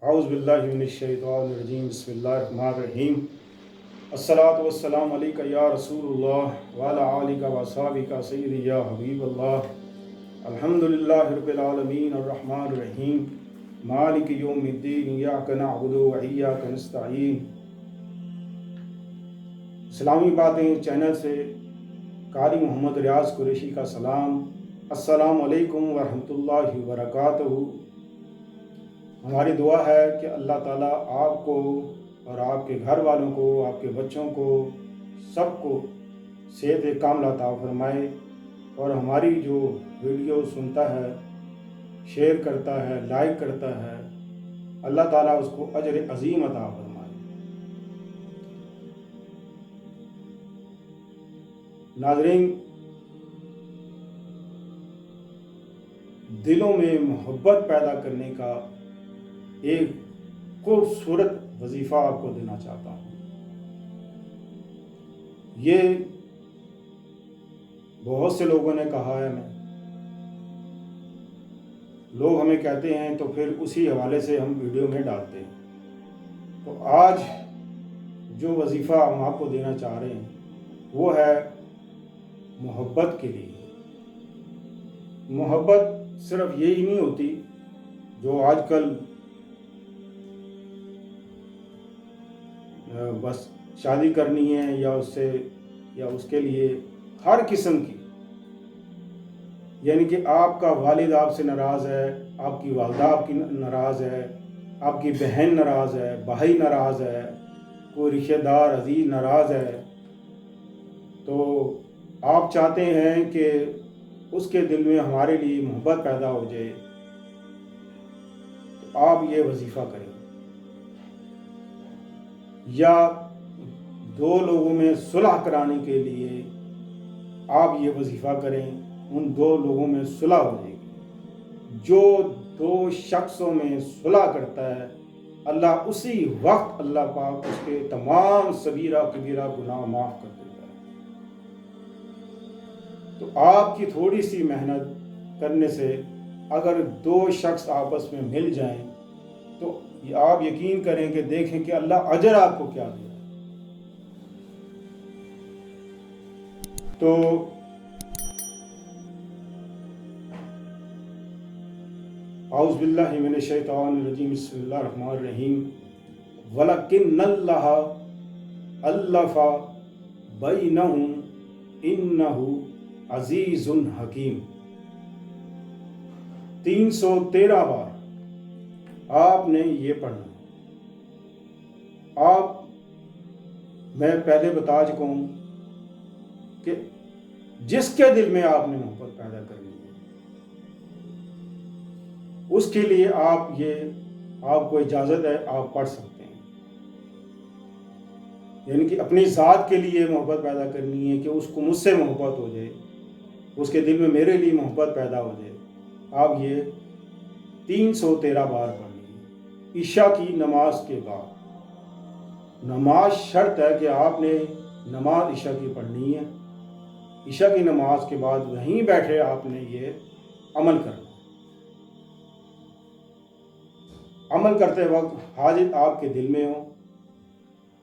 اعوذ باللہ من الشیطان الرجیم بسم اللہ الرحمن الرحیم الصلاۃ والسلام علیک یا رسول اللہ وعلی آلک و اصحابک سیدی یا حبیب اللہ الحمدللہ رب العالمین الرحمن الرحیم مالک یوم الدین ایاک نعبد و ایاک نستعین۔ اسلامی باتیں چینل سے قاری محمد ریاض قریشی کا سلام۔ السلام علیکم ورحمۃ اللہ وبرکاتہ۔ ہماری دعا ہے کہ اللہ تعالیٰ آپ کو اور آپ کے گھر والوں کو، آپ کے بچوں کو، سب کو صحت کاملہ عطا فرمائے، اور ہماری جو ویڈیو سنتا ہے، شیئر کرتا ہے، لائک کرتا ہے، اللہ تعالیٰ اس کو اجر عظیم عطا فرمائے۔ ناظرین، دلوں میں محبت پیدا کرنے کا ایک خوبصورت وظیفہ آپ کو دینا چاہتا ہوں۔ یہ بہت سے لوگوں نے کہا ہے، لوگ ہمیں کہتے ہیں تو پھر اسی حوالے سے ہم ویڈیو میں ڈالتے ہیں۔ تو آج جو وظیفہ ہم آپ کو دینا چاہ رہے ہیں وہ ہے محبت کے لیے۔ محبت صرف یہی نہیں ہوتی جو آج کل بس شادی کرنی ہے یا اس کے لیے ہر قسم کی، یعنی کہ آپ کا والد آپ سے ناراض ہے، آپ کی والدہ آپ کی ناراض ہے، آپ کی بہن ناراض ہے، بھائی ناراض ہے، کوئی رشتہ دار عزیز ناراض ہے، تو آپ چاہتے ہیں کہ اس کے دل میں ہمارے لیے محبت پیدا ہو جائے، تو آپ یہ وظیفہ کریں۔ یا دو لوگوں میں صلح کرانے کے لیے آپ یہ وظیفہ کریں، ان دو لوگوں میں صلح ہو جائے گی۔ جو دو شخصوں میں صلح کرتا ہے، اللہ اسی وقت اللہ پاک اس کے تمام صغیرہ کبیرہ گناہ معاف کر دیتا ہے۔ تو آپ کی تھوڑی سی محنت کرنے سے اگر دو شخص آپس میں مل جائیں تو آپ یقین کریں کہ دیکھیں کہ اللہ اجر آپ کو کیا دے۔ تو اعوذ باللہ من الشیطان الرجیم بسم اللہ الرحمن الرحیم وَلَكِنَّ اللَّهَ أَلَّفَ بَيْنَهُمْ إِنَّهُ عَزِيزٌ حکیم۔ 313 بار آپ نے یہ پڑھنا ہے۔ میں پہلے بتا چکا ہوں کہ جس کے دل میں آپ نے محبت پیدا کرنی ہے، اس کے لیے آپ کو اجازت ہے، آپ پڑھ سکتے ہیں۔ یعنی کہ اپنی ذات کے لیے محبت پیدا کرنی ہے کہ اس کو مجھ سے محبت ہو جائے، اس کے دل میں میرے لیے محبت پیدا ہو جائے، آپ یہ 313 بار پڑھیں۔ عشاء کی نماز کے بعد نماز شرط ہے کہ آپ نے نماز عشاء کی پڑھنی ہے۔ عشاء کی نماز کے بعد وہیں بیٹھے آپ نے یہ عمل کرنا۔ عمل کرتے وقت حاجت آپ کے دل میں ہو،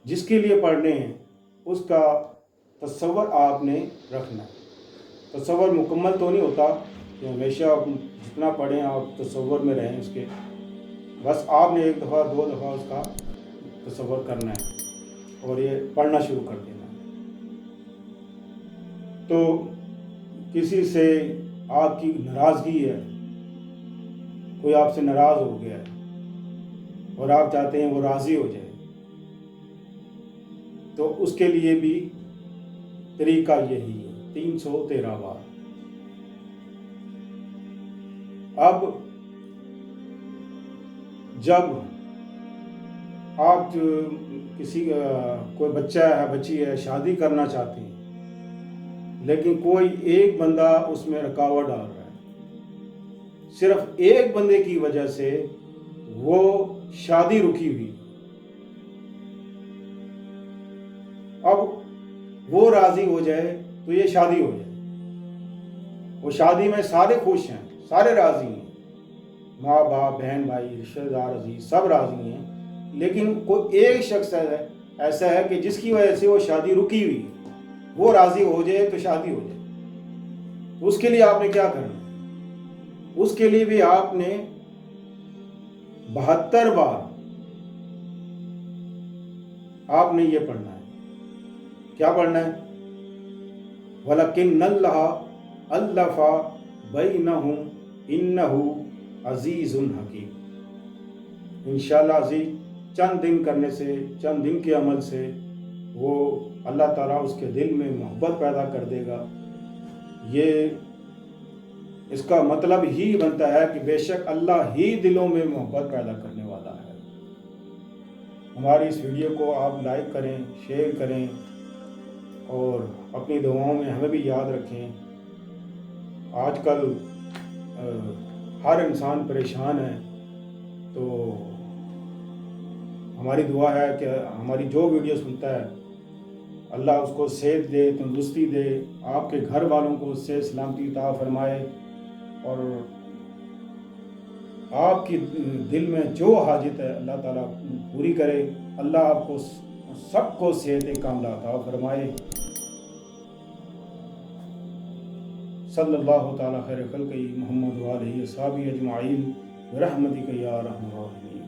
جس کے لیے پڑھنے ہیں اس کا تصور آپ نے رکھنا ہے۔ تصور مکمل تو نہیں ہوتا کہ ہمیشہ جتنا پڑھیں آپ تصور میں رہیں اس کے، بس آپ نے ایک دفعہ دو دفعہ اس کا تصور کرنا ہے اور یہ پڑھنا شروع کر دینا ہے۔ تو کسی سے آپ کی ناراضگی ہے، کوئی آپ سے ناراض ہو گیا ہے اور آپ چاہتے ہیں وہ راضی ہو جائے، تو اس کے لیے بھی طریقہ یہی ہے، 313 بار۔ اب جب آپ کوئی بچہ ہے، بچی ہے، شادی کرنا چاہتے ہیں، لیکن کوئی ایک بندہ اس میں رکاوٹ ڈال رہا ہے، صرف ایک بندے کی وجہ سے وہ شادی رکی ہوئی، اب وہ راضی ہو جائے تو یہ شادی ہو جائے، وہ شادی میں سارے خوش ہیں، سارے راضی ہیں، ماں باپ بہن بھائی رشتہ دار عزیز سب راضی ہیں، لیکن کوئی ایک شخص ایسا ہے کہ جس کی وجہ سے وہ شادی رکی ہوئی ہے، وہ راضی ہو جائے تو شادی ہو جائے. تو اس کے لیے آپ نے کیا کرنا ہے؟ اس کے لیے بھی آپ نے 72 بار آپ نے یہ پڑھنا ہے. کیا پڑھنا ہے؟ وَلَكِنَّ اللَّهَ أَلَّفَ بَيْنَهُمْ إِنَّهُ عَزِيزٌ حَكِيمٌ. انشاءاللہ عزیز چند دن کرنے سے، چند دن کے عمل سے وہ اللہ تعالیٰ اس کے دل میں محبت پیدا کر دے گا. یہ اس کا مطلب ہی بنتا ہے کہ بے شک اللہ ہی دلوں میں محبت پیدا کرنے والا ہے. ہماری اس ویڈیو کو آپ لائک کریں، شیئر کریں اور اپنی دعاؤں میں ہمیں بھی یاد رکھیں. آج کل ہر انسان پریشان ہے، تو ہماری دعا ہے کہ ہماری جو ویڈیو سنتا ہے اللہ اس کو صحت دے، تندرستی دے، آپ کے گھر والوں کو اس سے سلامتی عطا فرمائے، اور آپ کی دل میں جو حاجت ہے اللہ تعالیٰ پوری کرے. اللہ آپ کو سب کو صحت کاملہ عطا فرمائے. صلی اللہ تعالیٰ خیر خلقہ محمد و آلہ و صحبہ اجمعین برحمتک یا ارحم الراحمین.